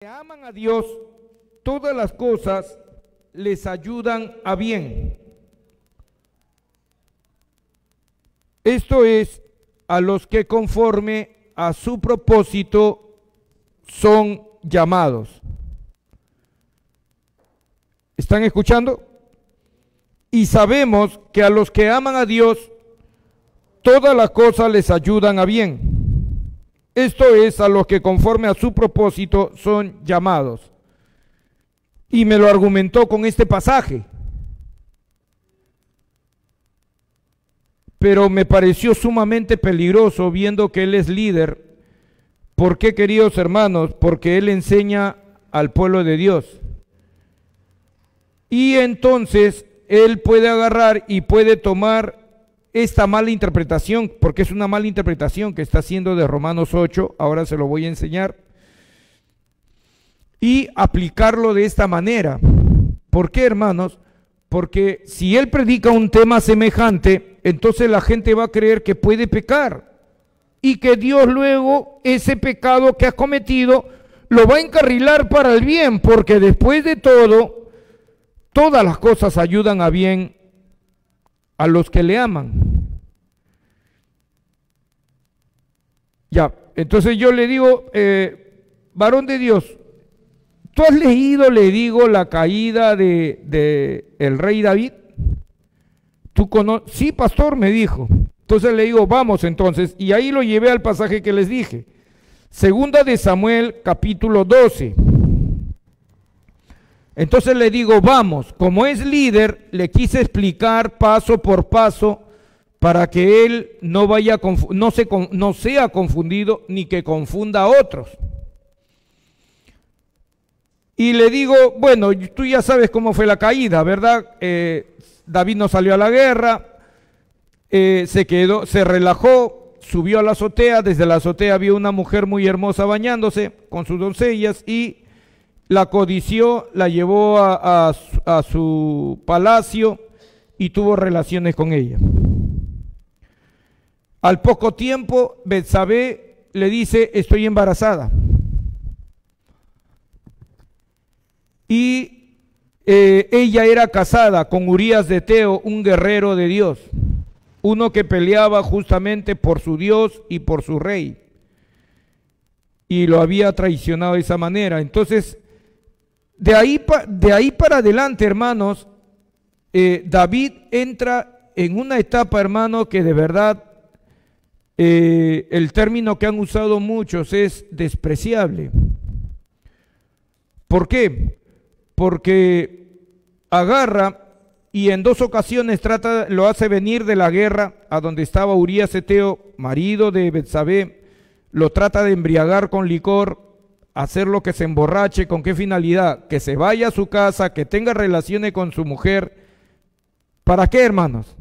Que aman a Dios, todas las cosas les ayudan a bien. Esto es, a los que conforme a su propósito son llamados. ¿Están escuchando? Y sabemos que a los que aman a Dios, todas las cosas les ayudan a bien. Esto es, a los que conforme a su propósito son llamados. Y me lo argumentó con este pasaje. Pero me pareció sumamente peligroso viendo que él es líder. ¿Por qué, queridos hermanos? Porque él enseña al pueblo de Dios. Y entonces él puede agarrar y puede tomar esta mala interpretación, porque es una mala interpretación que está haciendo de Romanos 8, ahora se lo voy a enseñar, y aplicarlo de esta manera. ¿Por qué, hermanos? Porque si él predica un tema semejante, entonces la gente va a creer que puede pecar, y que Dios luego ese pecado que has cometido lo va a encarrilar para el bien, porque después de todo, todas las cosas ayudan a bien a los que le aman. Ya, entonces yo le digo, varón de Dios, ¿tú has leído, le digo, la caída de el rey David? ¿Tú conoces? Sí, pastor, me dijo. Entonces le digo, vamos entonces, y ahí lo llevé al pasaje que les dije. Segunda de Samuel, capítulo 12. Entonces le digo, vamos, como es líder, le quise explicar paso por paso para que él no sea confundido ni que confunda a otros. Y le digo, bueno, tú ya sabes cómo fue la caída, ¿verdad? David no salió a la guerra, se relajó, subió a la azotea, desde la azotea vio una mujer muy hermosa bañándose con sus doncellas y la codició, la llevó a su palacio y tuvo relaciones con ella. Al poco tiempo, Betsabé le dice, estoy embarazada. Y ella era casada con Urías de Eteo, un guerrero de Dios, uno que peleaba justamente por su Dios y por su rey. Y lo había traicionado de esa manera. Entonces, de ahí para adelante, hermanos, David entra en una etapa, hermano, que de verdad el término que han usado muchos es despreciable. ¿Por qué? Porque agarra y en dos ocasiones lo hace venir de la guerra a donde estaba Urías Eteo, marido de Betsabé, lo trata de embriagar con licor, hacerlo que se emborrache. ¿Con qué finalidad? Que se vaya a su casa, que tenga relaciones con su mujer. ¿Para qué, hermanos?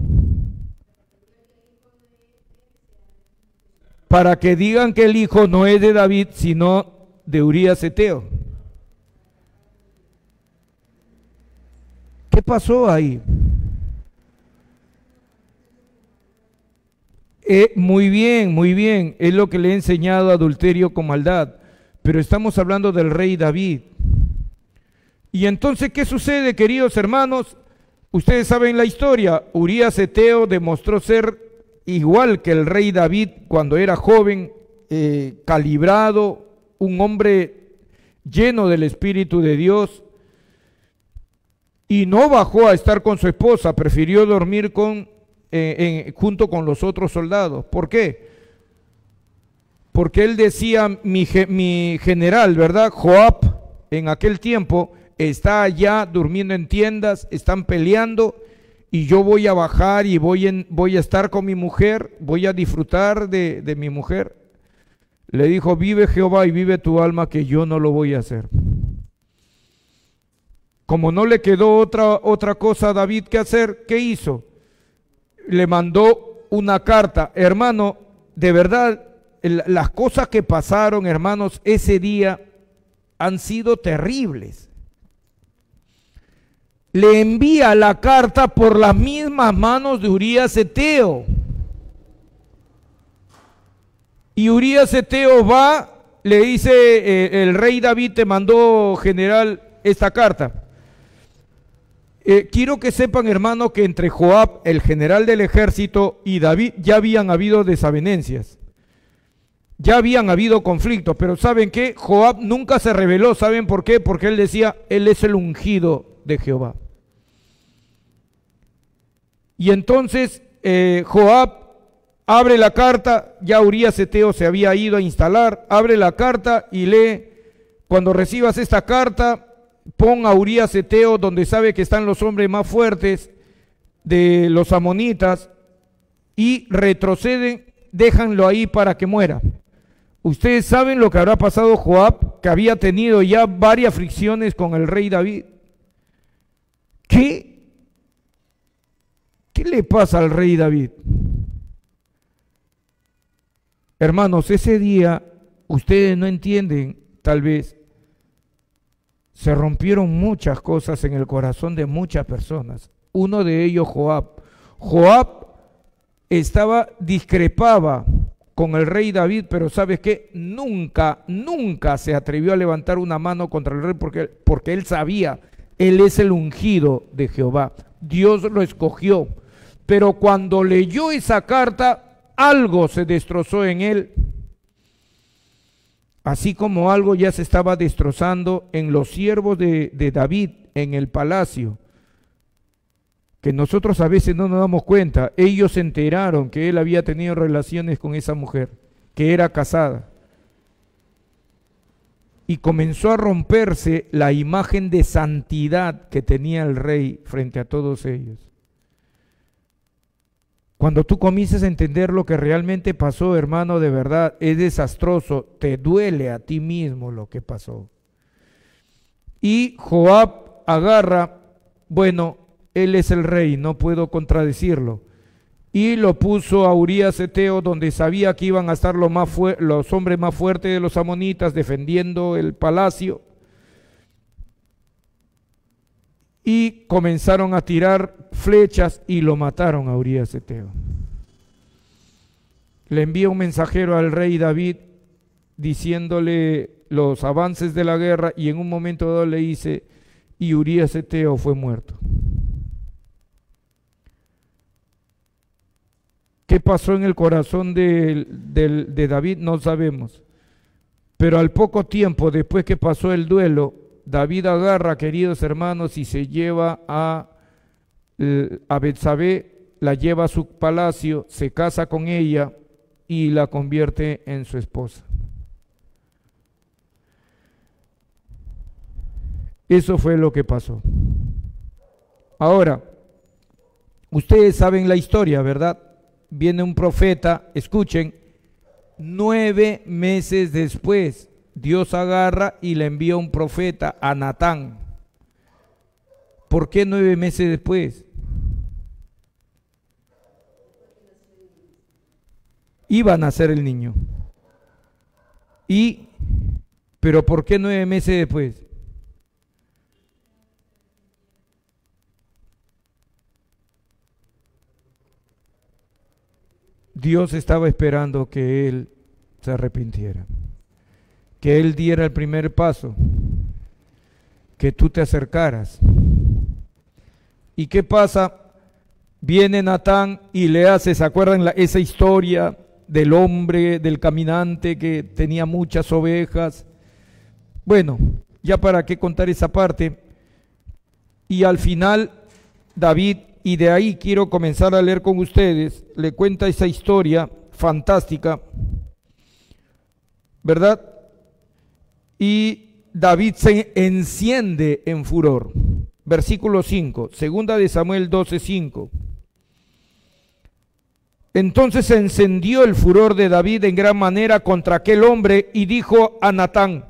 Para que digan que el hijo no es de David, sino de Urías Eteo. ¿Qué pasó ahí? Muy bien, es lo que le he enseñado, adulterio con maldad. Pero estamos hablando del rey David. Y entonces, ¿qué sucede, queridos hermanos? Ustedes saben la historia. Urías Eteo demostró ser igual que el rey David cuando era joven, calibrado, un hombre lleno del Espíritu de Dios. Y no bajó a estar con su esposa, prefirió dormir junto con los otros soldados. ¿Por qué? Porque él decía, mi general, ¿verdad? Joab, en aquel tiempo, está allá durmiendo en tiendas, están peleando, y yo voy a bajar y voy a estar con mi mujer, voy a disfrutar de mi mujer. Le dijo, vive Jehová y vive tu alma, que yo no lo voy a hacer. Como no le quedó otra cosa a David que hacer, ¿qué hizo? Le mandó una carta. Hermano, de verdad, las cosas que pasaron, hermanos, ese día han sido terribles. Le envía la carta por las mismas manos de Urías Eteo. Y Urías Eteo va, le dice, el rey David te mandó, general, esta carta. Quiero que sepan, hermano, que entre Joab, el general del ejército, y David ya habían habido desavenencias. Ya habían habido conflictos, pero ¿saben qué? Joab nunca se rebeló. ¿Saben por qué? Porque él decía, él es el ungido de Jehová. Y entonces Joab abre la carta, ya Urías Eteo se había ido a instalar, abre la carta y lee, cuando recibas esta carta, pon a Urías Eteo donde sabe que están los hombres más fuertes de los amonitas y retroceden, déjanlo ahí para que muera. Ustedes saben lo que habrá pasado Joab, que había tenido ya varias fricciones con el rey David. ¿Qué le pasa al rey David? Hermanos, ese día, ustedes no entienden, tal vez, se rompieron muchas cosas en el corazón de muchas personas. Uno de ellos, Joab. Joab discrepaba con el rey David, pero ¿sabes qué? Nunca se atrevió a levantar una mano contra el rey porque él sabía, él es el ungido de Jehová. Dios lo escogió. Pero cuando leyó esa carta, algo se destrozó en él. Así como algo ya se estaba destrozando en los siervos de David en el palacio, que nosotros a veces no nos damos cuenta. Ellos se enteraron que él había tenido relaciones con esa mujer, que era casada. Y comenzó a romperse la imagen de santidad que tenía el rey frente a todos ellos. Cuando tú comienzas a entender lo que realmente pasó, hermano, de verdad, es desastroso, te duele a ti mismo lo que pasó. Y Joab agarra, bueno, él es el rey, no puedo contradecirlo, y lo puso a Urías Eteo, donde sabía que iban a estar los hombres más fuertes de los amonitas defendiendo el palacio, y comenzaron a tirar flechas y lo mataron a Urías Eteo. Le envía un mensajero al rey David diciéndole los avances de la guerra, y en un momento dado le dice, y Urías Eteo fue muerto. ¿Qué pasó en el corazón de David? No sabemos. Pero al poco tiempo, después que pasó el duelo, David agarra, queridos hermanos, y se lleva a Betsabé, la lleva a su palacio, se casa con ella y la convierte en su esposa. Eso fue lo que pasó. Ahora, ustedes saben la historia, ¿verdad? Viene un profeta, escuchen, 9 meses después, Dios agarra y le envía un profeta a Natán. ¿Por qué 9 meses después? Iba a nacer el niño. ¿Pero por qué 9 meses después? Dios estaba esperando que él se arrepintiera, que él diera el primer paso, que tú te acercaras. ¿Y qué pasa? Viene Natán y le hace, ¿se acuerdan esa historia del hombre, del caminante que tenía muchas ovejas? Bueno, ya para qué contar esa parte. Y al final David, y de ahí quiero comenzar a leer con ustedes, le cuenta esa historia fantástica, ¿verdad? Y David se enciende en furor. Versículo 5, segunda de Samuel 12:5. Entonces se encendió el furor de David en gran manera contra aquel hombre y dijo a Natán,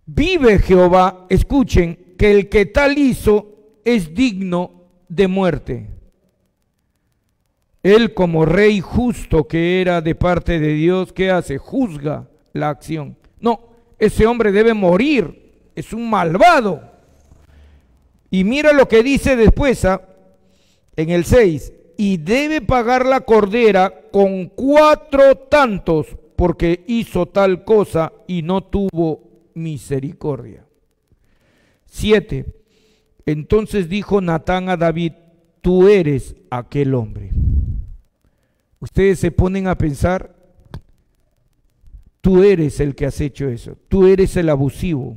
vive Jehová, escuchen, que el que tal hizo es digno de muerte. Él, como rey justo que era de parte de Dios, ¿qué hace? Juzga la acción. No, ese hombre debe morir, es un malvado. Y mira lo que dice después, en el 6, y debe pagar la cordera con 4 tantos porque hizo tal cosa y no tuvo misericordia. 7. Entonces dijo Natán a David, tú eres aquel hombre. Ustedes se ponen a pensar, tú eres el que has hecho eso, tú eres el abusivo.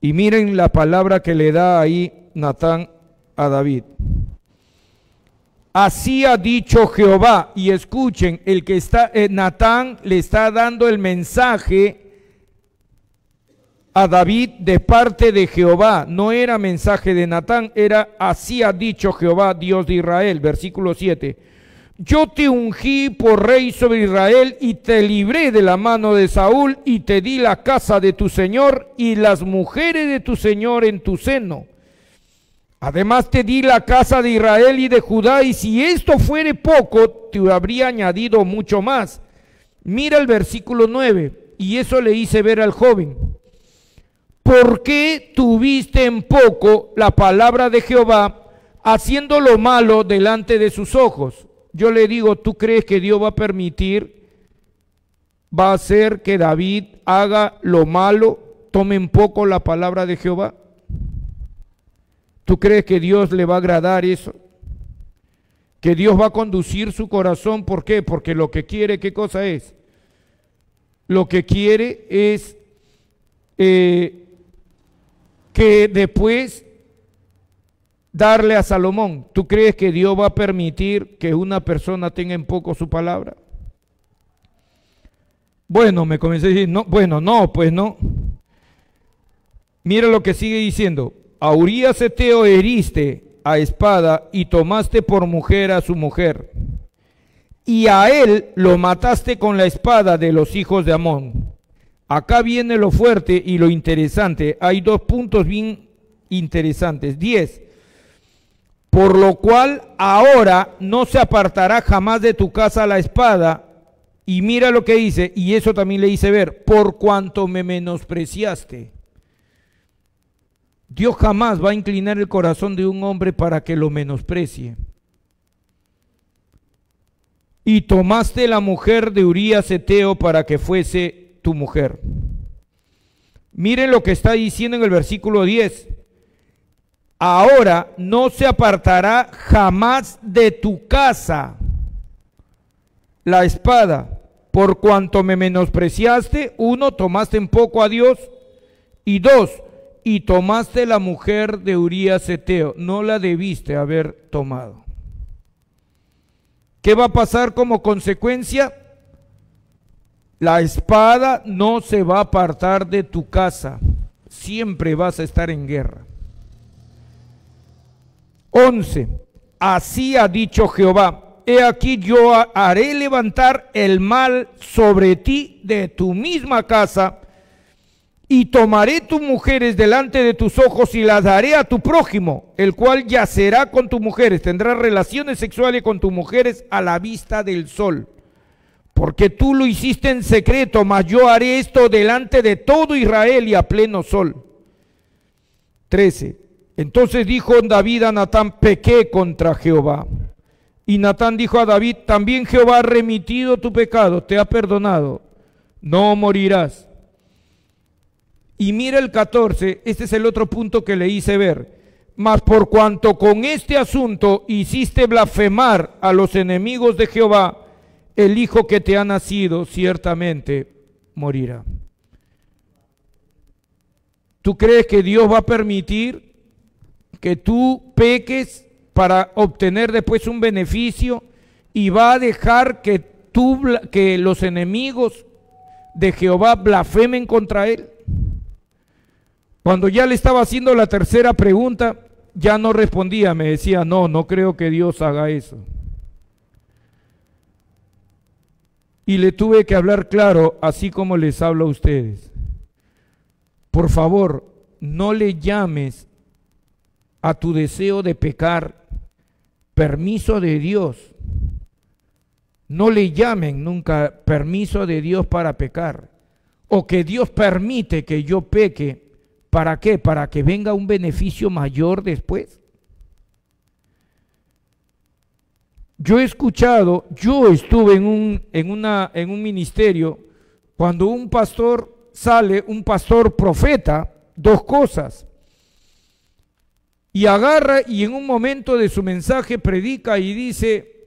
Y miren la palabra que le da ahí Natán a David. Así ha dicho Jehová, y escuchen, el que está, Natán le está dando el mensaje a David de parte de Jehová. No era mensaje de Natán, era así ha dicho Jehová, Dios de Israel. Versículo 7. Yo te ungí por rey sobre Israel y te libré de la mano de Saúl y te di la casa de tu señor y las mujeres de tu señor en tu seno. Además te di la casa de Israel y de Judá, y si esto fuere poco, te habría añadido mucho más. Mira el versículo 9, y eso le hice ver al joven. ¿Por qué tuviste en poco la palabra de Jehová, haciendo lo malo delante de sus ojos? Yo le digo, ¿tú crees que Dios va a permitir, va a hacer que David haga lo malo, tome en poco la palabra de Jehová? ¿Tú crees que Dios le va a agradar eso? Que Dios va a conducir su corazón. ¿Por qué? Porque lo que quiere, ¿qué cosa es? Lo que quiere es que después darle a Salomón. ¿Tú crees que Dios va a permitir que una persona tenga en poco su palabra? Bueno, me comencé a decir, no, bueno, no, pues no. Mira lo que sigue diciendo. A Urías Heteo heriste a espada y tomaste por mujer a su mujer, y a él lo mataste con la espada de los hijos de Amón. Acá viene lo fuerte y lo interesante. Hay dos puntos bien interesantes. 10. Por lo cual ahora no se apartará jamás de tu casa la espada. Y mira lo que dice, y eso también le hice ver, por cuanto me menospreciaste. Dios jamás va a inclinar el corazón de un hombre para que lo menosprecie. Y tomaste la mujer de Urías Heteo para que fuese tu mujer. Miren lo que está diciendo en el versículo 10. Ahora no se apartará jamás de tu casa la espada, por cuanto me menospreciaste. 1, tomaste en poco a Dios. Y 2, y tomaste la mujer de Urías Heteo. No la debiste haber tomado. ¿Qué va a pasar como consecuencia? La espada no se va a apartar de tu casa. Siempre vas a estar en guerra. 11. Así ha dicho Jehová. He aquí yo haré levantar el mal sobre ti de tu misma casa, y tomaré tus mujeres delante de tus ojos y las daré a tu prójimo, el cual yacerá con tus mujeres, tendrá relaciones sexuales con tus mujeres a la vista del sol. Porque tú lo hiciste en secreto, mas yo haré esto delante de todo Israel y a pleno sol. 13. Entonces dijo David a Natán, pequé contra Jehová. Y Natán dijo a David, también Jehová ha remitido tu pecado, te ha perdonado, no morirás. Y mira el 14, este es el otro punto que le hice ver. Mas por cuanto con este asunto hiciste blasfemar a los enemigos de Jehová, el hijo que te ha nacido ciertamente morirá. ¿Tú crees que Dios va a permitir que tú peques para obtener después un beneficio y va a dejar que los enemigos de Jehová blasfemen contra él? Cuando ya le estaba haciendo la tercera pregunta, ya no respondía, me decía, no creo que Dios haga eso. Y le tuve que hablar claro, así como les hablo a ustedes. Por favor, no le llames a tu deseo de pecar permiso de Dios. No le llamen nunca permiso de Dios para pecar, o que Dios permite que yo peque. ¿Para qué? ¿Para que venga un beneficio mayor después? Yo he escuchado, yo estuve en un ministerio, cuando un pastor sale, un pastor profeta, dos cosas, y agarra y en un momento de su mensaje predica y dice,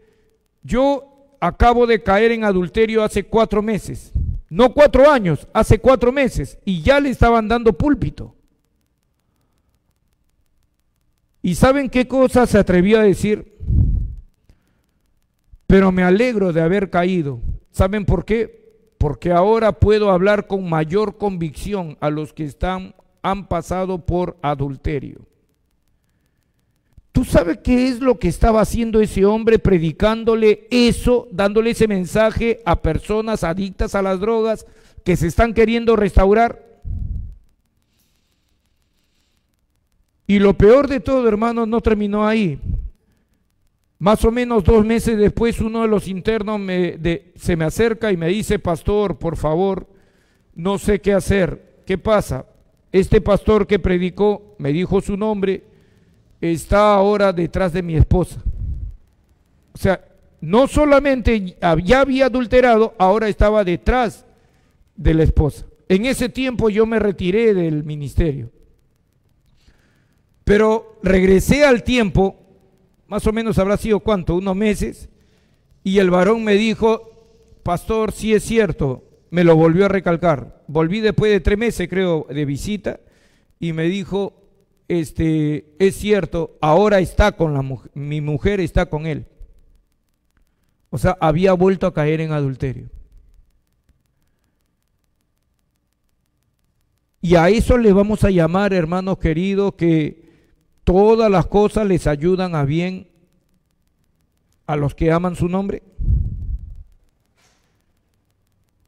yo acabo de caer en adulterio hace 4 meses, no 4 años, hace 4 meses, y ya le estaban dando púlpito. ¿Y saben qué cosa se atrevió a decir? Pero me alegro de haber caído. ¿Saben por qué? Porque ahora puedo hablar con mayor convicción a los que han pasado por adulterio. ¿Tú sabes qué es lo que estaba haciendo ese hombre predicándole eso, dándole ese mensaje a personas adictas a las drogas que se están queriendo restaurar? Y lo peor de todo, hermanos, no terminó ahí. Más o menos 2 meses después, uno de los internos se me acerca y me dice, pastor, por favor, no sé qué hacer. ¿Qué pasa? Este pastor que predicó, me dijo su nombre, está ahora detrás de mi esposa. O sea, no solamente ya había adulterado, ahora estaba detrás de la esposa. En ese tiempo yo me retiré del ministerio. Pero regresé al tiempo, más o menos habrá sido ¿cuánto? Unos meses, y el varón me dijo, pastor, sí es cierto, me lo volvió a recalcar. Volví después de 3 meses, creo, de visita, y me dijo, es cierto, ahora está con la mujer, mi mujer está con él. O sea, había vuelto a caer en adulterio. Y a eso le vamos a llamar, hermanos queridos, que todas las cosas les ayudan a bien a los que aman su nombre.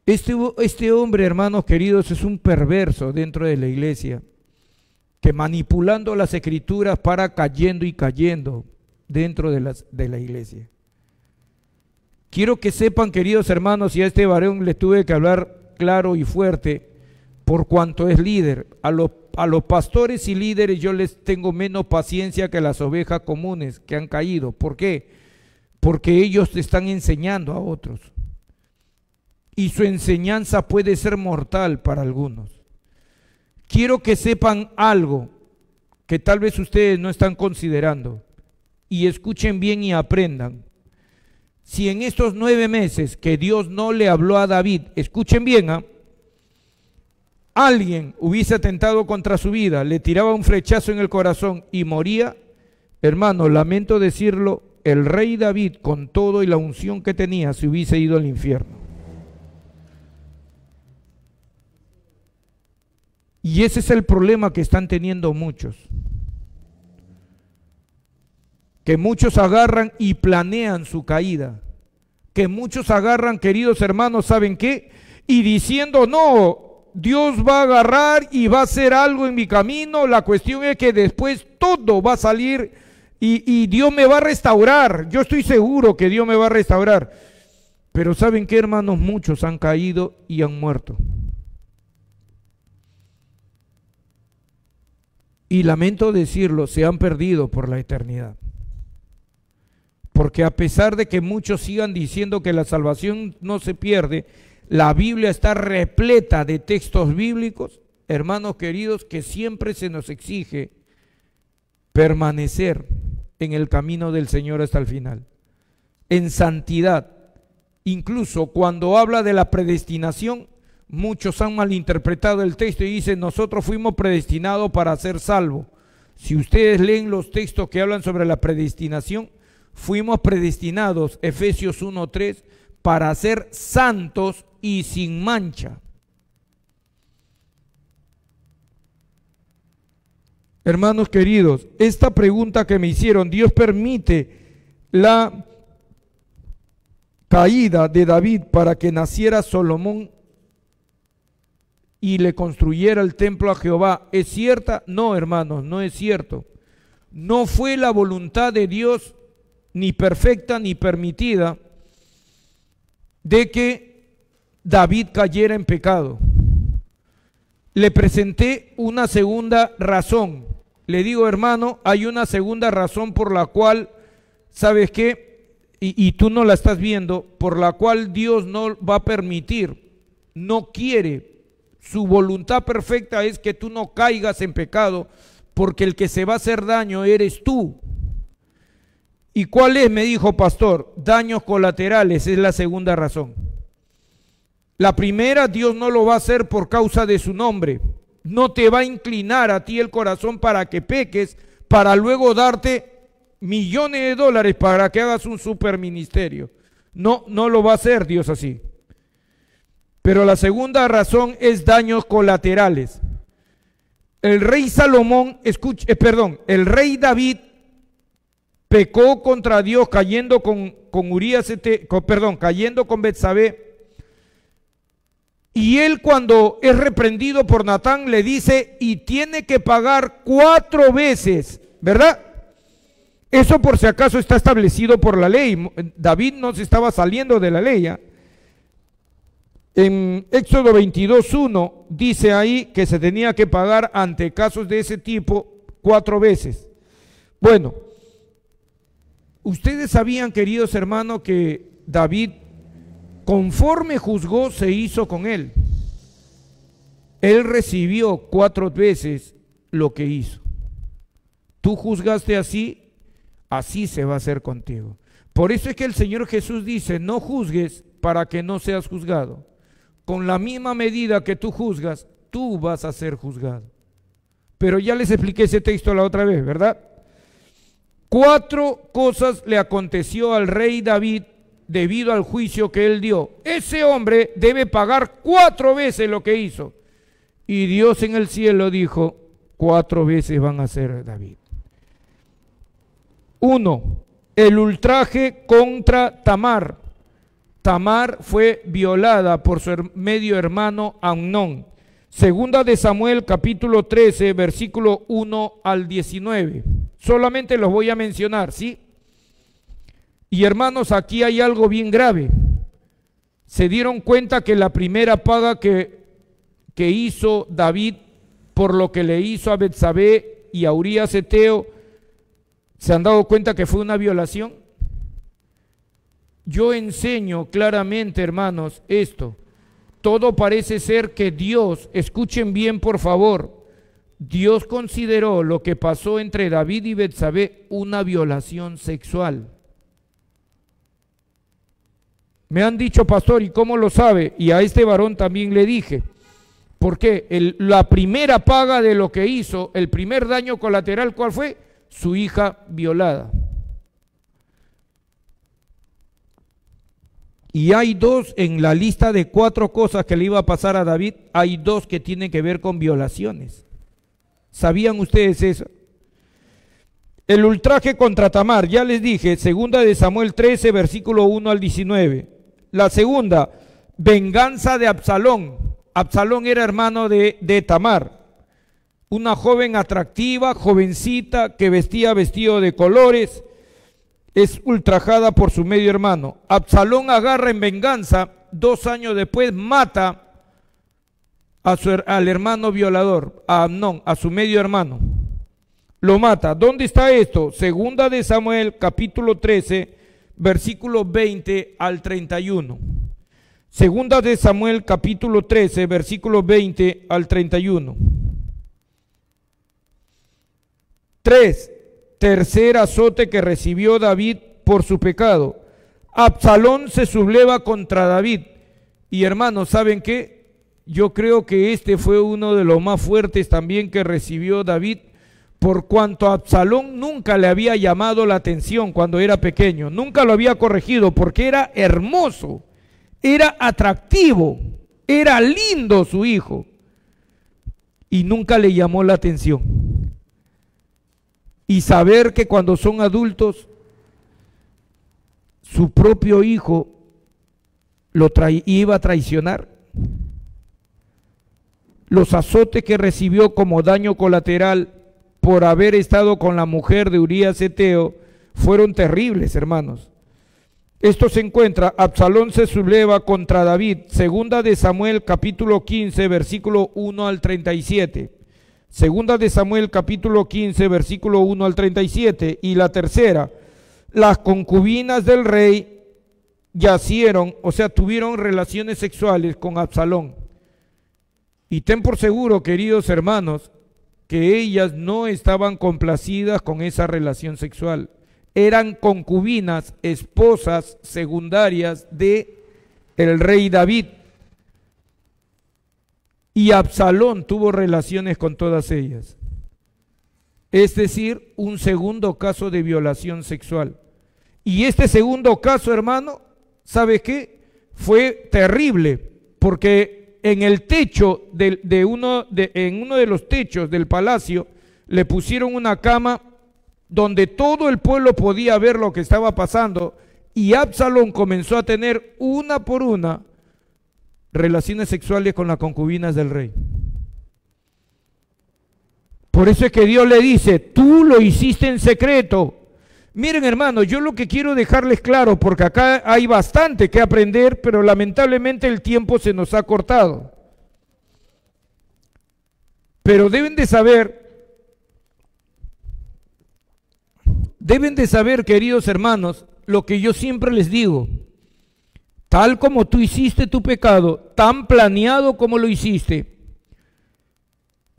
Este hombre, hermanos queridos, es un perverso dentro de la iglesia, que manipulando las escrituras para cayendo y cayendo dentro de la iglesia. Quiero que sepan, queridos hermanos, y a este varón les tuve que hablar claro y fuerte, por cuanto es líder. A los pastores y líderes yo les tengo menos paciencia que las ovejas comunes que han caído. ¿Por qué? Porque ellos están enseñando a otros. Y su enseñanza puede ser mortal para algunos. Quiero que sepan algo que tal vez ustedes no están considerando. Y escuchen bien y aprendan. Si en estos 9 meses que Dios no le habló a David, escuchen bien, alguien hubiese atentado contra su vida, le tiraba un flechazo en el corazón y moría, hermano, lamento decirlo, el rey David, con todo y la unción que tenía, se hubiese ido al infierno. Y ese es el problema que están teniendo muchos. Que muchos agarran y planean su caída. Que muchos agarran, queridos hermanos, ¿saben qué? Y diciendo, no, Dios va a agarrar y va a hacer algo en mi camino. La cuestión es que después todo va a salir y Dios me va a restaurar. Yo estoy seguro que Dios me va a restaurar. Pero ¿saben qué, hermanos? Muchos han caído y han muerto. Y lamento decirlo, se han perdido por la eternidad. Porque a pesar de que muchos sigan diciendo que la salvación no se pierde, la Biblia está repleta de textos bíblicos, hermanos queridos, que siempre se nos exige permanecer en el camino del Señor hasta el final, en santidad. Incluso cuando habla de la predestinación, muchos han malinterpretado el texto y dicen, nosotros fuimos predestinados para ser salvos. Si ustedes leen los textos que hablan sobre la predestinación, fuimos predestinados, Efesios 1:3, para ser santos y sin mancha. Hermanos queridos, esta pregunta que me hicieron, ¿Dios permite la caída de David para que naciera Salomón y le construyera el templo a Jehová? ¿Es cierta? No, hermanos, no es cierto. No fue la voluntad de Dios, ni perfecta ni permitida, de que David cayera en pecado. Le presenté una segunda razón. Le digo, hermano, hay una segunda razón por la cual, ¿sabes qué? y tú no la estás viendo, por la cual Dios no va a permitir, no quiere, su voluntad perfecta es que tú no caigas en pecado, porque el que se va a hacer daño eres tú. ¿Y cuál es? Me dijo pastor, daños colaterales, es la segunda razón. La primera, Dios no lo va a hacer por causa de su nombre, no te va a inclinar a ti el corazón para que peques, para luego darte millones de dólares para que hagas un superministerio. No, no lo va a hacer Dios así. Pero la segunda razón es daños colaterales. El rey Salomón, el rey David pecó contra Dios cayendo cayendo con Betsabé. Y él, cuando es reprendido por Natán, le dice, y tiene que pagar 4 veces, ¿verdad? Eso por si acaso está establecido por la ley. David no se estaba saliendo de la ley, ¿ya? En Éxodo 22:1 dice ahí que se tenía que pagar ante casos de ese tipo 4 veces. Bueno, ustedes sabían, queridos hermanos, que David, conforme juzgó, se hizo con él. Él recibió 4 veces lo que hizo. Tú juzgaste así, así se va a hacer contigo. Por eso es que el Señor Jesús dice, no juzgues para que no seas juzgado. Con la misma medida que tú juzgas, tú vas a ser juzgado. Pero ya les expliqué ese texto la otra vez, ¿verdad? 4 cosas le aconteció al rey David debido al juicio que él dio. Ese hombre debe pagar 4 veces lo que hizo. Y Dios en el cielo dijo, 4 veces van a ser David. 1. El ultraje contra Tamar. Tamar fue violada por su medio hermano Amnón. Segunda de Samuel, capítulo 13, versículo 1 al 19. Solamente los voy a mencionar, ¿sí? Y hermanos, aquí hay algo bien grave. Se dieron cuenta que la primera paga que hizo David por lo que le hizo a Betsabé y a Urías Eteo, ¿se han dado cuenta que fue una violación? Yo enseño claramente, hermanos, esto. Todo parece ser que Dios, escuchen bien por favor, Dios consideró lo que pasó entre David y Betsabé una violación sexual. Me han dicho, pastor, ¿y cómo lo sabe? Y a este varón también le dije, porque la primera paga de lo que hizo, el primer daño colateral, ¿cuál fue? Su hija violada. Y hay 2 en la lista de 4 cosas que le iba a pasar a David, hay 2 que tienen que ver con violaciones. ¿Sabían ustedes eso? El ultraje contra Tamar, ya les dije, segunda de Samuel 13, versículo 1 al 19. La segunda, venganza de Absalón. Absalón era hermano de Tamar, una joven atractiva, jovencita, que vestía vestido de colores, es ultrajada por su medio hermano. Absalón agarra en venganza, 2 años después mata al hermano violador, a Amnón, a su medio hermano. Lo mata. ¿Dónde está esto? Segunda de Samuel, capítulo 13, versículos 20 al 31. Segunda de Samuel, capítulo 13, versículos 20 al 31. 3. Tercer azote que recibió David por su pecado. Absalón se subleva contra David. Y hermanos, ¿saben qué? Yo creo que este fue uno de los más fuertes también que recibió David, por cuanto Absalón nunca le había llamado la atención cuando era pequeño, nunca lo había corregido, porque era hermoso, era atractivo, era lindo su hijo, y nunca le llamó la atención. Y saber que cuando son adultos, su propio hijo iba a traicionar. Los azotes que recibió como daño colateral por haber estado con la mujer de Urías Eteo fueron terribles, hermanos. Esto se encuentra, Absalón se subleva contra David, segunda de Samuel capítulo 15, versículo 1 al 37. Segunda de Samuel capítulo 15, versículo 1 al 37. Y la tercera, las concubinas del rey yacieron, o sea, tuvieron relaciones sexuales con Absalón. Y ten por seguro, queridos hermanos, que ellas no estaban complacidas con esa relación sexual. Eran concubinas, esposas secundarias de el rey David. Y Absalón tuvo relaciones con todas ellas. Es decir, un segundo caso de violación sexual. Y este segundo caso, hermano, ¿sabe qué? Fue terrible, porque en el techo en uno de los techos del palacio le pusieron una cama donde todo el pueblo podía ver lo que estaba pasando, y Absalón comenzó a tener una por una relaciones sexuales con las concubinas del rey. Por eso es que Dios le dice, tú lo hiciste en secreto. Miren, hermanos, yo lo que quiero dejarles claro, porque acá hay bastante que aprender, pero lamentablemente el tiempo se nos ha cortado. Pero deben de saber, queridos hermanos, lo que yo siempre les digo. Tal como tú hiciste tu pecado, tan planeado como lo hiciste,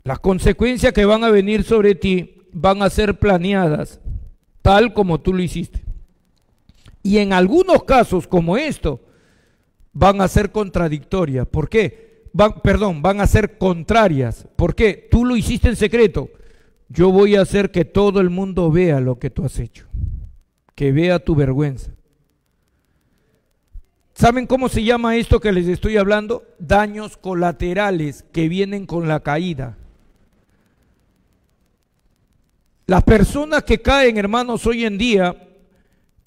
las consecuencias que van a venir sobre ti van a ser planeadas tal como tú lo hiciste. Y en algunos casos como esto, van a ser contradictorias. ¿Por qué? Van a ser contrarias. ¿Por qué? Tú lo hiciste en secreto. Yo voy a hacer que todo el mundo vea lo que tú has hecho, que vea tu vergüenza. ¿Saben cómo se llama esto que les estoy hablando? Daños colaterales que vienen con la caída. Las personas que caen, hermanos, hoy en día,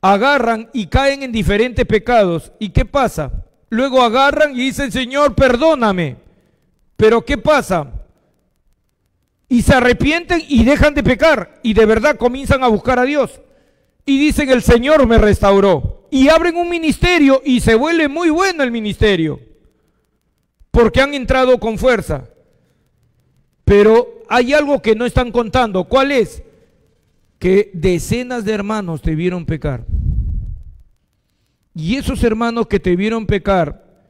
agarran y caen en diferentes pecados. ¿Y qué pasa? Luego agarran y dicen, Señor, perdóname. Pero ¿qué pasa? Y se arrepienten y dejan de pecar. Y de verdad comienzan a buscar a Dios. Y dicen, el Señor me restauró. Y abren un ministerio y se vuelve muy bueno el ministerio. Porque han entrado con fuerza. Pero hay algo que no están contando. ¿Cuál es? Que decenas de hermanos te vieron pecar. Y esos hermanos que te vieron pecar,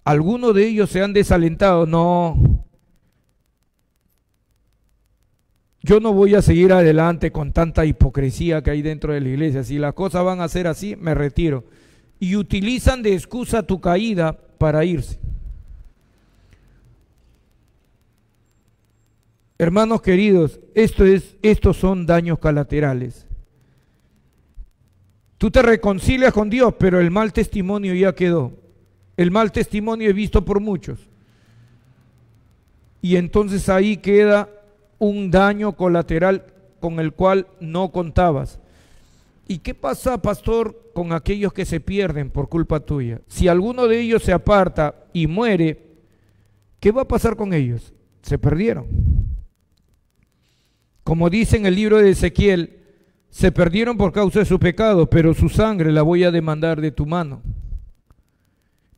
algunos de ellos se han desalentado. No, yo no voy a seguir adelante con tanta hipocresía que hay dentro de la iglesia. Si las cosas van a ser así, me retiro. Y utilizan de excusa tu caída para irse. Hermanos queridos, estos son daños colaterales. Tú te reconcilias con Dios, pero el mal testimonio ya quedó. El mal testimonio es visto por muchos. Y entonces ahí queda un daño colateral con el cual no contabas. ¿Y qué pasa, pastor, con aquellos que se pierden por culpa tuya? Si alguno de ellos se aparta y muere, ¿qué va a pasar con ellos? Se perdieron. Como dice en el libro de Ezequiel, se perdieron por causa de su pecado, pero su sangre la voy a demandar de tu mano.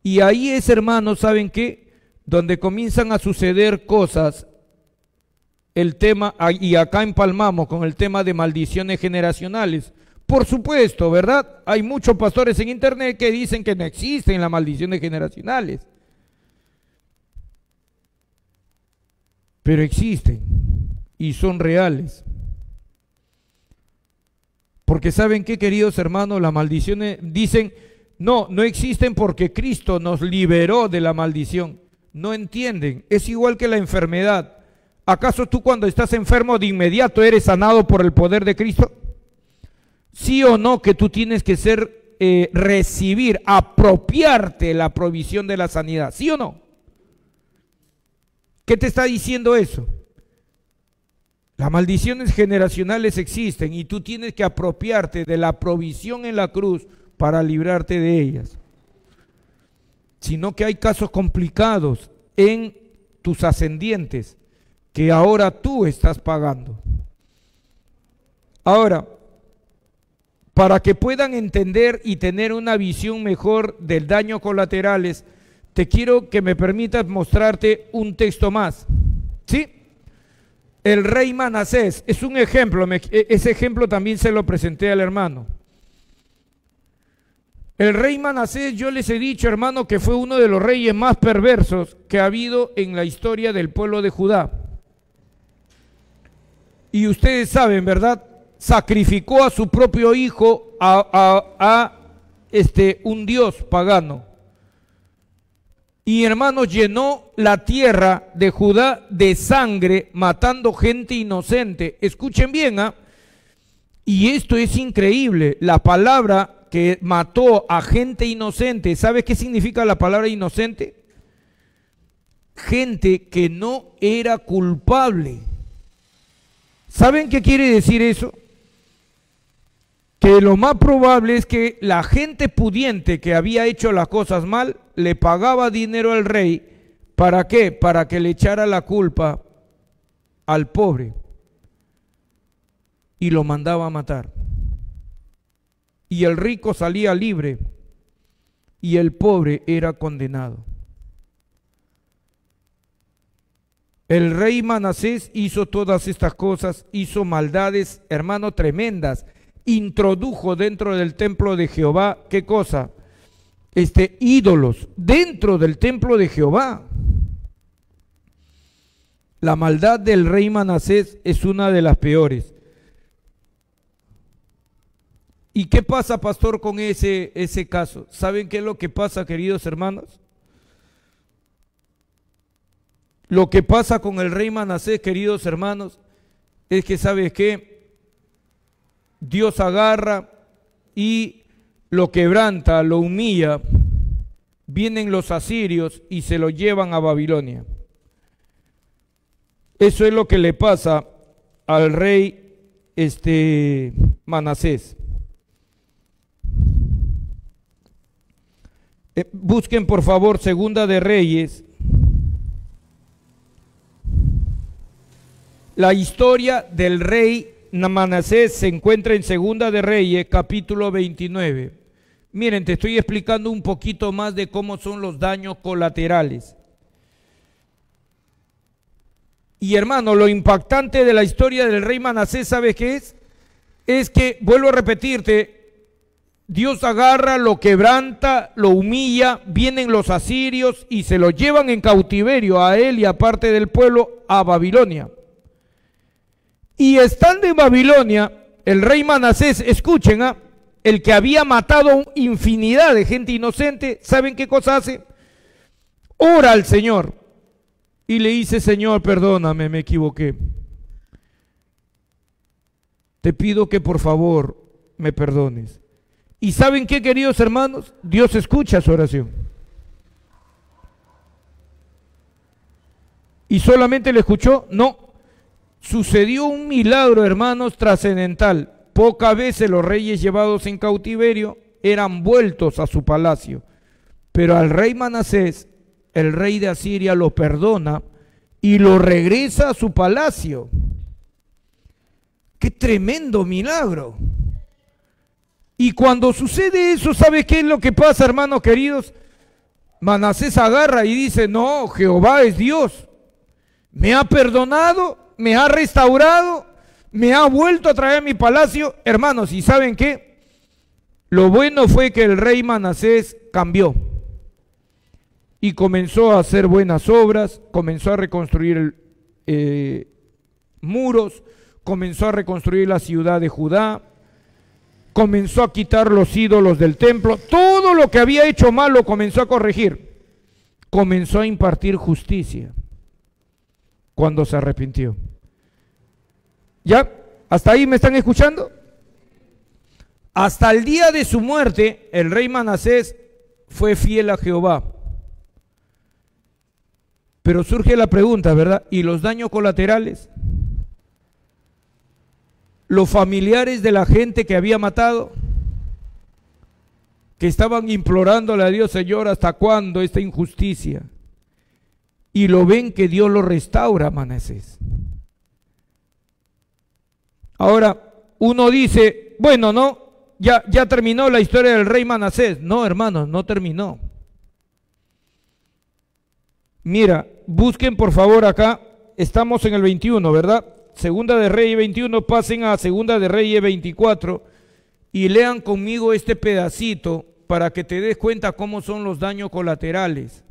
Y ahí es, hermanos, ¿saben qué? Donde comienzan a suceder cosas, el tema, y acá empalmamos con el tema de maldiciones generacionales. Por supuesto, ¿verdad? Hay muchos pastores en internet que dicen que no existen las maldiciones generacionales. Pero existen. Y son reales. Porque ¿saben qué, queridos hermanos? Las maldiciones dicen, no existen porque Cristo nos liberó de la maldición. No entienden, es igual que la enfermedad. ¿Acaso tú cuando estás enfermo de inmediato eres sanado por el poder de Cristo? ¿Sí o no que tú tienes que recibir, apropiarte la provisión de la sanidad? ¿Sí o no? ¿Qué te está diciendo eso? Las maldiciones generacionales existen y tú tienes que apropiarte de la provisión en la cruz para librarte de ellas. Sino que hay casos complicados en tus ascendientes que ahora tú estás pagando. Ahora, para que puedan entender y tener una visión mejor del daño colaterales, te quiero que me permitas mostrarte un texto más. ¿Sí? El rey Manasés es un ejemplo, ese ejemplo también se lo presenté al hermano. El rey Manasés, yo les he dicho, hermano, que fue uno de los reyes más perversos que ha habido en la historia del pueblo de Judá. Y ustedes saben, ¿verdad? Sacrificó a su propio hijo a un dios pagano. Y hermanos, llenó la tierra de Judá de sangre, matando gente inocente. Escuchen bien, ¿ah? Y esto es increíble. La palabra que mató a gente inocente, ¿sabe qué significa la palabra inocente? Gente que no era culpable. ¿Saben qué quiere decir eso? Que lo más probable es que la gente pudiente que había hecho las cosas mal le pagaba dinero al rey. ¿Para qué? Para que le echara la culpa al pobre y lo mandaba a matar. Y el rico salía libre y el pobre era condenado. El rey Manasés hizo todas estas cosas, hizo maldades, hermano, tremendas. Introdujo dentro del templo de Jehová, ¿qué cosa? Ídolos dentro del templo de Jehová. La maldad del rey Manasés es una de las peores. ¿Y qué pasa, pastor, con ese caso? ¿Saben qué es lo que pasa, queridos hermanos? Lo que pasa con el rey Manasés, queridos hermanos, es que, ¿sabes qué? Dios agarra y lo quebranta, lo humilla. Vienen los asirios y se lo llevan a Babilonia. Eso es lo que le pasa al rey Manasés. Busquen por favor Segunda de Reyes. La historia del rey Manasés se encuentra en Segunda de Reyes, capítulo 29. Miren, te estoy explicando un poquito más de cómo son los daños colaterales. Y hermano, lo impactante de la historia del rey Manasés, ¿sabes qué es? Es que, vuelvo a repetirte, Dios agarra, lo quebranta, lo humilla, vienen los asirios y se lo llevan en cautiverio a él y a parte del pueblo a Babilonia. Y estando en Babilonia, el rey Manasés, escuchen, el que había matado infinidad de gente inocente, ¿saben qué cosa hace? Ora al Señor y le dice: Señor, perdóname, me equivoqué. Te pido que por favor me perdones. ¿Y saben qué, queridos hermanos? Dios escucha su oración. ¿Y solamente le escuchó? No. Sucedió un milagro, hermanos, trascendental. Pocas veces los reyes llevados en cautiverio eran vueltos a su palacio. Pero al rey Manasés, el rey de Asiria lo perdona y lo regresa a su palacio. ¡Qué tremendo milagro! Y cuando sucede eso, ¿sabe qué es lo que pasa, hermanos queridos? Manasés agarra y dice: no, Jehová es Dios. Me ha perdonado, me ha restaurado, me ha vuelto a traer a mi palacio. Hermanos, ¿y saben qué? Lo bueno fue que el rey Manasés cambió y comenzó a hacer buenas obras, comenzó a reconstruir muros, comenzó a reconstruir la ciudad de Judá, comenzó a quitar los ídolos del templo, todo lo que había hecho mal lo comenzó a corregir, comenzó a impartir justicia cuando se arrepintió. ¿Ya? ¿Hasta ahí me están escuchando? Hasta el día de su muerte, el rey Manasés fue fiel a Jehová. Pero surge la pregunta, ¿verdad? ¿Y los daños colaterales? Los familiares de la gente que había matado, que estaban implorándole a Dios: Señor, ¿hasta cuándo esta injusticia? Y lo ven que Dios lo restaura a Manasés. Ahora, uno dice: bueno, no, ya terminó la historia del rey Manasés. No, hermanos, no terminó. Mira, busquen por favor acá estamos en el 21, ¿verdad? Segunda de Reyes 21, pasen a Segunda de Reyes 24 y lean conmigo este pedacito para que te des cuenta cómo son los daños colaterales.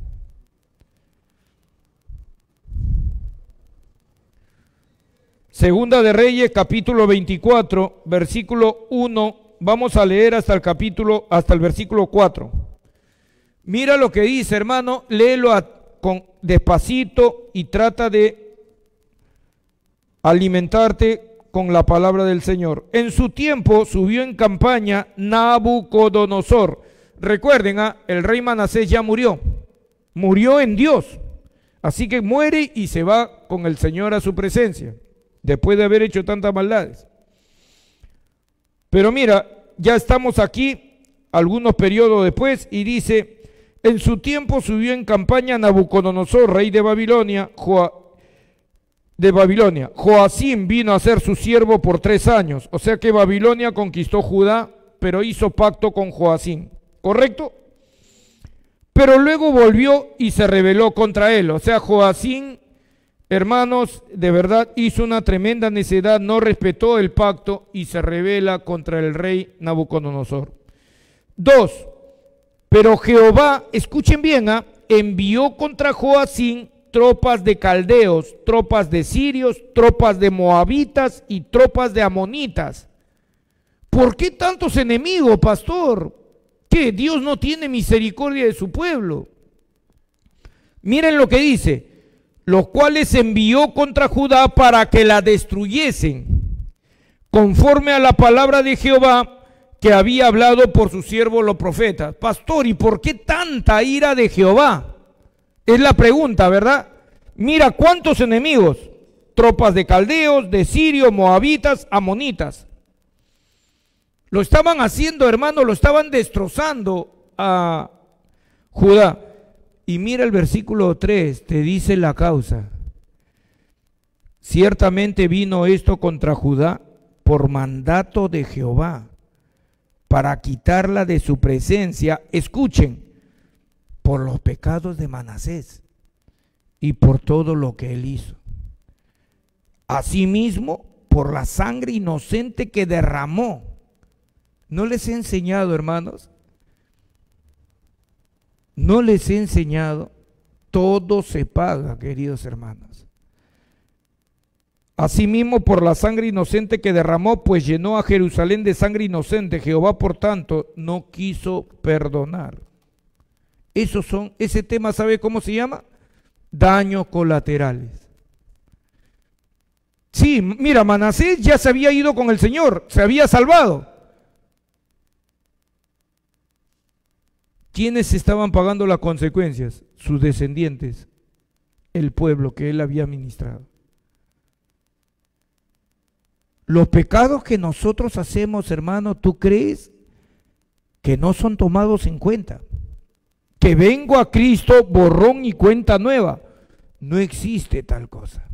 Segunda de Reyes, capítulo 24, versículo 1, vamos a leer hasta el versículo 4. Mira lo que dice, hermano, léelo despacito y trata de alimentarte con la palabra del Señor. En su tiempo subió en campaña Nabucodonosor. Recuerden, el rey Manasés ya murió en Dios, así que muere y se va con el Señor a su presencia, después de haber hecho tantas maldades. Pero mira, ya estamos aquí, algunos periodos después, y dice, en su tiempo subió en campaña Nabucodonosor, rey de Babilonia, Joacim vino a ser su siervo por 3 años, o sea que Babilonia conquistó Judá, pero hizo pacto con Joacim, ¿correcto? Pero luego volvió y se rebeló contra él, o sea, Joacim, hermanos, de verdad hizo una tremenda necedad, no respetó el pacto y se rebela contra el rey Nabucodonosor. 2. Pero Jehová, escuchen bien, envió contra Joacim tropas de caldeos, tropas de sirios, tropas de moabitas y tropas de amonitas. ¿Por qué tantos enemigos, pastor? ¿Qué? ¿Dios no tiene misericordia de su pueblo? Miren lo que dice, los cuales envió contra Judá para que la destruyesen, conforme a la palabra de Jehová que había hablado por sus siervos los profetas. Pastor, ¿y por qué tanta ira de Jehová? Es la pregunta, ¿verdad? Mira cuántos enemigos, tropas de caldeos, de sirios, moabitas, amonitas. Lo estaban haciendo, hermano, lo estaban destrozando a Judá. Y mira el versículo 3, te dice la causa. Ciertamente vino esto contra Judá por mandato de Jehová, para quitarla de su presencia, escuchen, por los pecados de Manasés y por todo lo que él hizo. Asimismo, por la sangre inocente que derramó. ¿No les he enseñado, hermanos? No les he enseñado, todo se paga, queridos hermanos. Asimismo, por la sangre inocente que derramó, pues llenó a Jerusalén de sangre inocente. Jehová, por tanto, no quiso perdonar. Ese tema, ¿sabe cómo se llama? Daños colaterales. Sí, mira, Manasés ya se había ido con el Señor, se había salvado. ¿Quiénes estaban pagando las consecuencias? Sus descendientes, el pueblo que él había ministrado. Los pecados que nosotros hacemos, hermano, ¿tú crees que no son tomados en cuenta? Que vengo a Cristo, borrón y cuenta nueva. No existe tal cosa.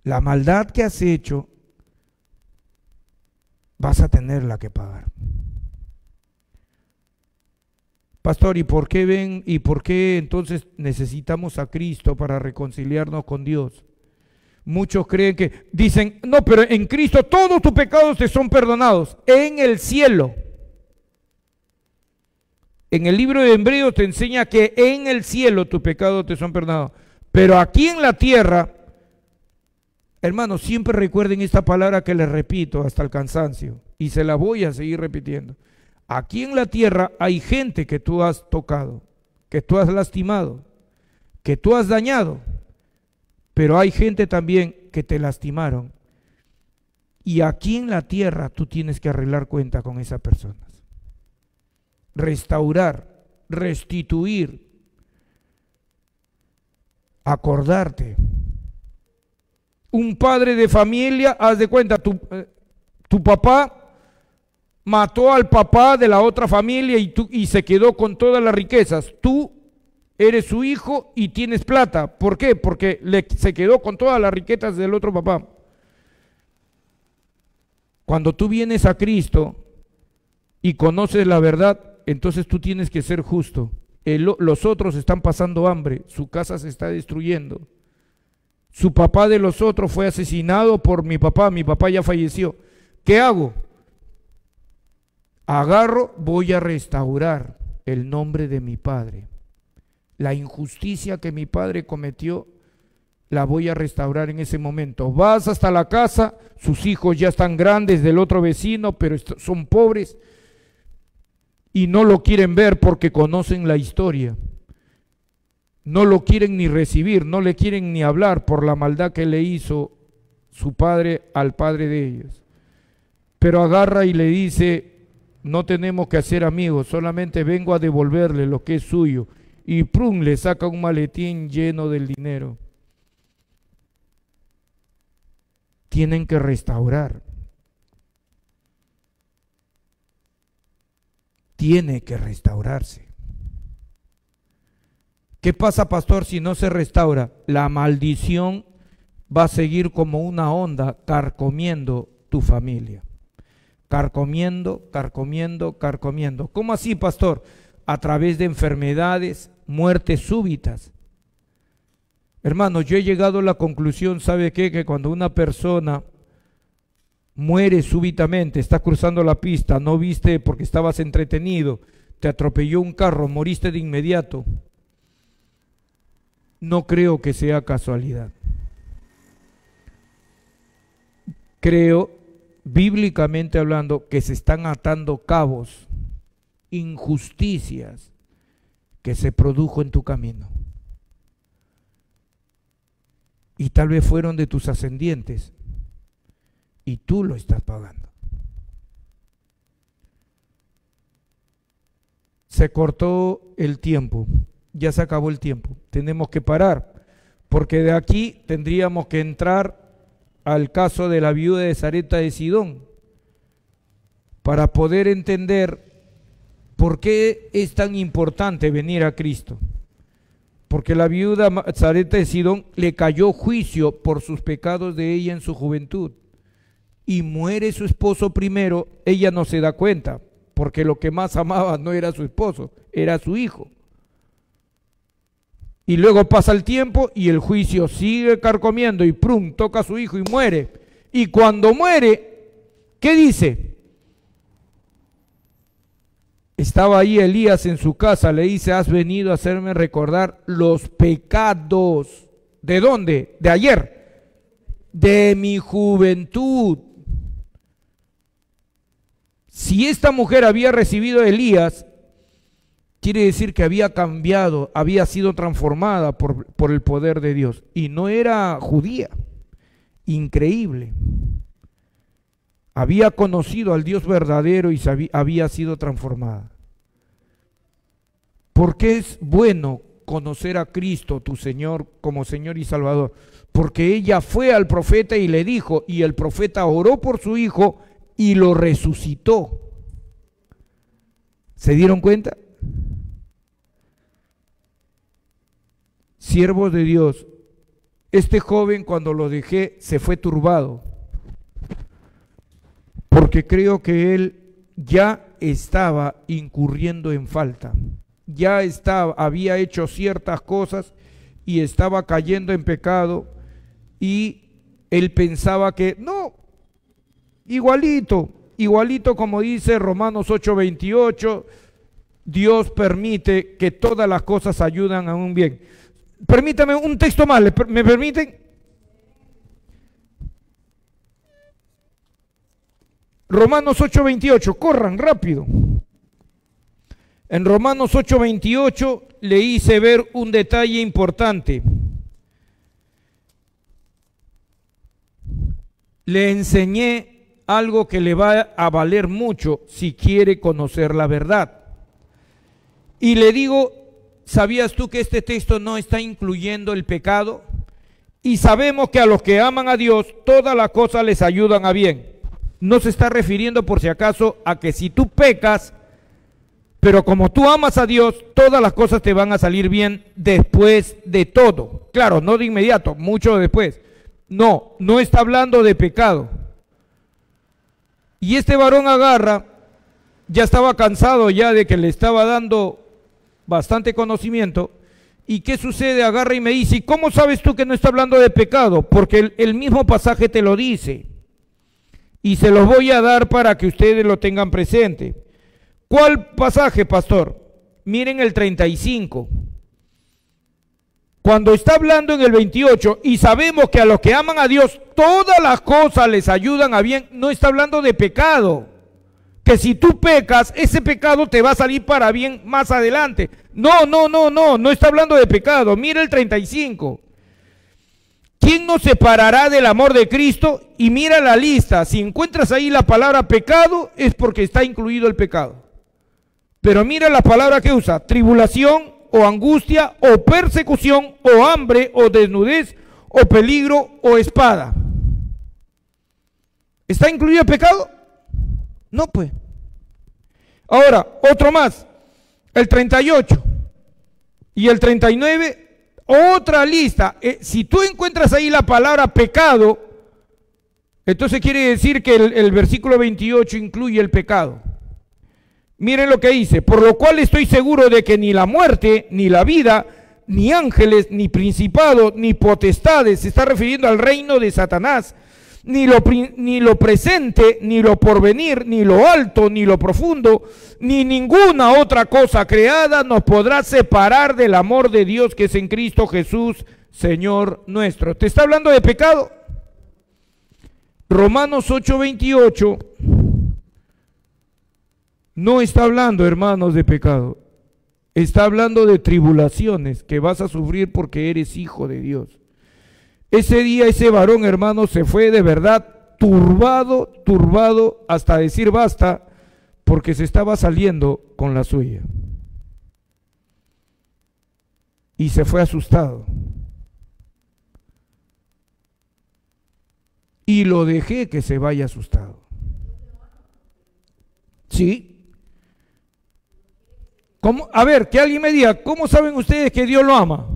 La maldad que has hecho, vas a tenerla que pagar. Pastor, ¿y por qué entonces necesitamos a Cristo para reconciliarnos con Dios? Muchos creen que dicen, no, pero en Cristo todos tus pecados te son perdonados en el cielo. En el libro de Hebreos te enseña que en el cielo tus pecados te son perdonados. Pero aquí en la tierra, hermanos, siempre recuerden esta palabra que les repito hasta el cansancio y se la voy a seguir repitiendo. Aquí en la tierra hay gente que tú has tocado, que tú has lastimado, que tú has dañado, pero hay gente también que te lastimaron. Y aquí en la tierra tú tienes que arreglar cuenta con esas personas. Restaurar, restituir, acordarte. Un padre de familia, haz de cuenta, tu papá mató al papá de la otra familia y se quedó con todas las riquezas. Tú eres su hijo y tienes plata. ¿Por qué? Porque se quedó con todas las riquezas del otro papá. Cuando tú vienes a Cristo y conoces la verdad, entonces tú tienes que ser justo. Los otros están pasando hambre, su casa se está destruyendo. Su papá de los otros fue asesinado por mi papá ya falleció. ¿Qué hago? Agarro, voy a restaurar el nombre de mi padre. La injusticia que mi padre cometió, la voy a restaurar en ese momento. Vas hasta la casa, sus hijos ya están grandes del otro vecino, pero son pobres y no lo quieren ver porque conocen la historia. No lo quieren ni recibir, no le quieren ni hablar por la maldad que le hizo su padre al padre de ellos. Pero agarra y le dice, no tenemos que hacer amigos, solamente vengo a devolverle lo que es suyo. Y prum, le saca un maletín lleno del dinero. Tienen que restaurar. Tiene que restaurarse. ¿Qué pasa, pastor, si no se restaura? La maldición va a seguir como una onda carcomiendo tu familia. Carcomiendo, carcomiendo, carcomiendo. ¿Cómo así, pastor? A través de enfermedades, muertes súbitas. Hermanos, yo he llegado a la conclusión, ¿sabe qué? Que cuando una persona muere súbitamente, estás cruzando la pista, no viste porque estabas entretenido, te atropelló un carro, moriste de inmediato. No creo que sea casualidad. Creo, bíblicamente hablando, que se están atando cabos, injusticias que se produjo en tu camino. Y tal vez fueron de tus ascendientes y tú lo estás pagando. Se cortó el tiempo. Ya se acabó el tiempo, tenemos que parar, porque de aquí tendríamos que entrar al caso de la viuda de Sarepta de Sidón, para poder entender por qué es tan importante venir a Cristo. Porque la viuda Sarepta de Sidón le cayó juicio por sus pecados de ella en su juventud, y muere su esposo primero, ella no se da cuenta, porque lo que más amaba no era su esposo, era su hijo. Y luego pasa el tiempo y el juicio sigue carcomiendo y prum, toca a su hijo y muere. Y cuando muere, ¿qué dice? Estaba ahí Elías en su casa, le dice, has venido a hacerme recordar los pecados. ¿De dónde? De ayer. De mi juventud. Si esta mujer había recibido a Elías, quiere decir que había cambiado, había sido transformada por el poder de Dios. Y no era judía. Increíble. Había conocido al Dios verdadero y había sido transformada. ¿Por qué es bueno conocer a Cristo, tu Señor, como Señor y Salvador? Porque ella fue al profeta y le dijo, y el profeta oró por su hijo y lo resucitó. ¿Se dieron cuenta? Siervos de Dios, este joven cuando lo dejé se fue turbado, porque creo que él ya estaba incurriendo en falta, había hecho ciertas cosas y estaba cayendo en pecado, y él pensaba que no, igualito como dice Romanos 8:28, Dios permite que todas las cosas ayudan a un bien. Permítame un texto más, ¿me permiten? Romanos 8:28, corran rápido. En Romanos 8:28 le hice ver un detalle importante. Le enseñé algo que le va a valer mucho si quiere conocer la verdad. Y le digo, ¿sabías tú que este texto no está incluyendo el pecado? Y sabemos que a los que aman a Dios, todas las cosas les ayudan a bien. No se está refiriendo por si acaso a que si tú pecas, pero como tú amas a Dios, todas las cosas te van a salir bien después de todo. Claro, no de inmediato, mucho después. No, no está hablando de pecado. Y este varón agarra, ya estaba cansado ya de que le estaba dando bastante conocimiento, ¿Y qué sucede? Agarra y me dice, ¿y cómo sabes tú que no está hablando de pecado? Porque el mismo pasaje te lo dice. Y se los voy a dar para que ustedes lo tengan presente. ¿Cuál pasaje, pastor? Miren el 35. Cuando está hablando en el 28, y sabemos que a los que aman a Dios, todas las cosas les ayudan a bien, no está hablando de pecado. Que si tú pecas, ese pecado te va a salir para bien más adelante. No está hablando de pecado. Mira el 35. ¿Quién nos separará del amor de Cristo? Y mira la lista. Si encuentras ahí la palabra pecado, es porque está incluido el pecado. Pero mira la palabra que usa: tribulación, o angustia, o persecución, o hambre, o desnudez, o peligro, o espada. ¿Está incluido el pecado? No, pues. Ahora, otro más, el 38 y el 39, otra lista. Si tú encuentras ahí la palabra pecado, entonces quiere decir que el versículo 28 incluye el pecado. Miren lo que dice: por lo cual estoy seguro de que ni la muerte, ni la vida, ni ángeles, ni principados, ni potestades, se está refiriendo al reino de Satanás, ni lo presente, ni lo porvenir, ni lo alto, ni lo profundo, ni ninguna otra cosa creada nos podrá separar del amor de Dios que es en Cristo Jesús, Señor nuestro. ¿Te está hablando de pecado? Romanos 8:28 no está hablando, hermanos, de pecado. Está hablando de tribulaciones que vas a sufrir porque eres hijo de Dios. Ese día ese varón, hermano, se fue de verdad turbado hasta decir basta, porque se estaba saliendo con la suya. Y se fue asustado. Y lo dejé que se vaya asustado. ¿Sí? ¿Cómo? A ver, que alguien me diga, ¿cómo saben ustedes que Dios lo ama?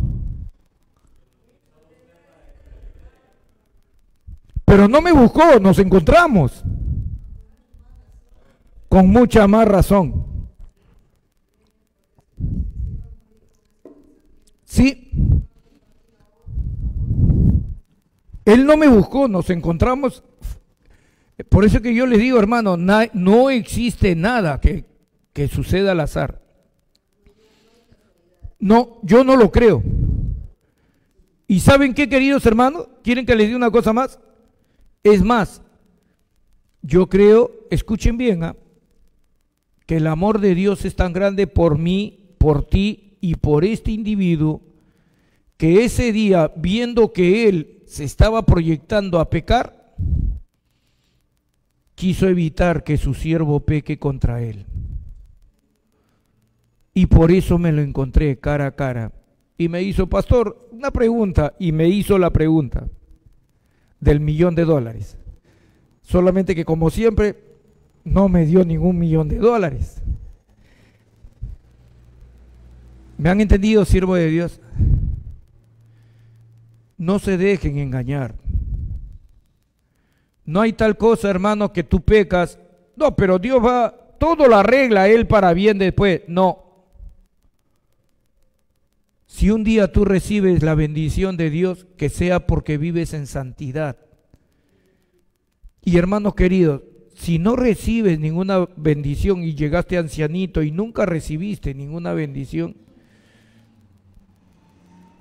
Pero no me buscó, nos encontramos. Con mucha más razón. Sí. Él no me buscó, nos encontramos. Por eso que yo les digo, hermano, no existe nada que suceda al azar. No, yo no lo creo. ¿Y saben qué, queridos hermanos? ¿Quieren que les diga una cosa más? Es más, yo creo, escuchen bien, que el amor de Dios es tan grande por mí, por ti y por este individuo, que ese día, viendo que él se estaba proyectando a pecar, quiso evitar que su siervo peque contra él. Y por eso me lo encontré cara a cara. Y me hizo, pastor, una pregunta, y me hizo la pregunta del $1.000.000. Solamente que, como siempre, no me dio ningún $1.000.000. ¿Me han entendido, siervo de Dios? No se dejen engañar. No hay tal cosa, hermano, que tú pecas. No, pero Dios todo lo arregla Él para bien después. No. Si un día tú recibes la bendición de Dios, que sea porque vives en santidad. Y hermanos queridos, si no recibes ninguna bendición y llegaste ancianito y nunca recibiste ninguna bendición,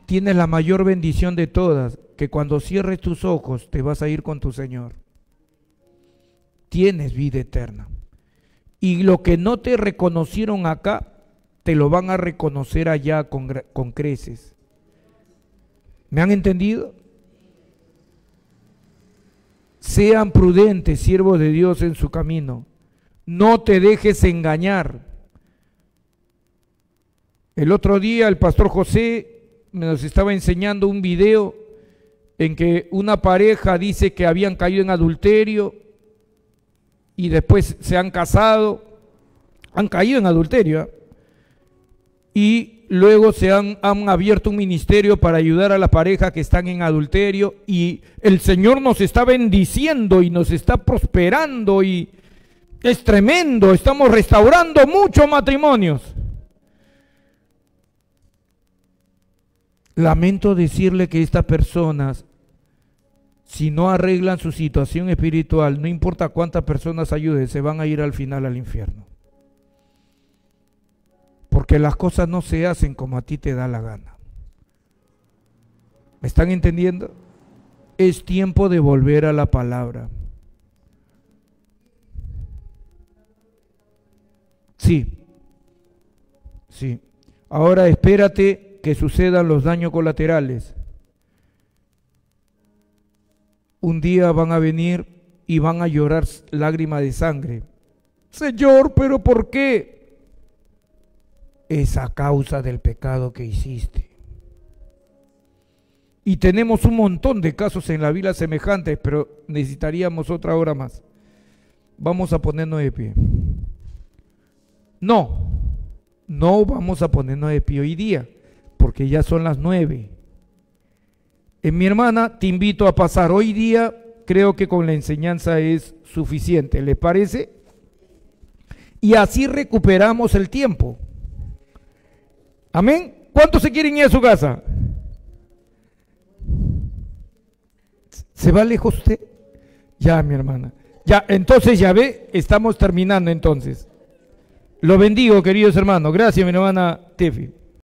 tienes la mayor bendición de todas, que cuando cierres tus ojos te vas a ir con tu Señor. Tienes vida eterna. Y lo que no te reconocieron acá, te lo van a reconocer allá con creces. ¿Me han entendido? Sean prudentes, siervos de Dios, en su camino. No te dejes engañar. El otro día el pastor José nos estaba enseñando un video en que una pareja dice que habían caído en adulterio y después se han casado, han caído en adulterio, y luego han abierto un ministerio para ayudar a la pareja que están en adulterio, y el Señor nos está bendiciendo y nos está prosperando y es tremendo, estamos restaurando muchos matrimonios. Lamento decirle que estas personas, si no arreglan su situación espiritual, no importa cuántas personas ayuden, se van a ir al final al infierno. Porque las cosas no se hacen como a ti te da la gana. ¿Me están entendiendo? Es tiempo de volver a la palabra. Sí. Sí. Ahora espérate que sucedan los daños colaterales. Un día van a venir y van a llorar lágrimas de sangre. Señor, ¿pero por qué? Es a causa del pecado que hiciste. Y tenemos un montón de casos en la Biblia semejantes, pero necesitaríamos otra hora más. Vamos a ponernos de pie. No vamos a ponernos de pie hoy día, porque ya son las 9. Mi hermana, te invito a pasar. Hoy día creo que con la enseñanza es suficiente, ¿les parece? Y así recuperamos el tiempo. Amén. ¿Cuántos se quieren ir a su casa? ¿Se va lejos usted? Ya, mi hermana. Ya, entonces ya ve, estamos terminando entonces. Lo bendigo, queridos hermanos. Gracias, mi hermana Tefi.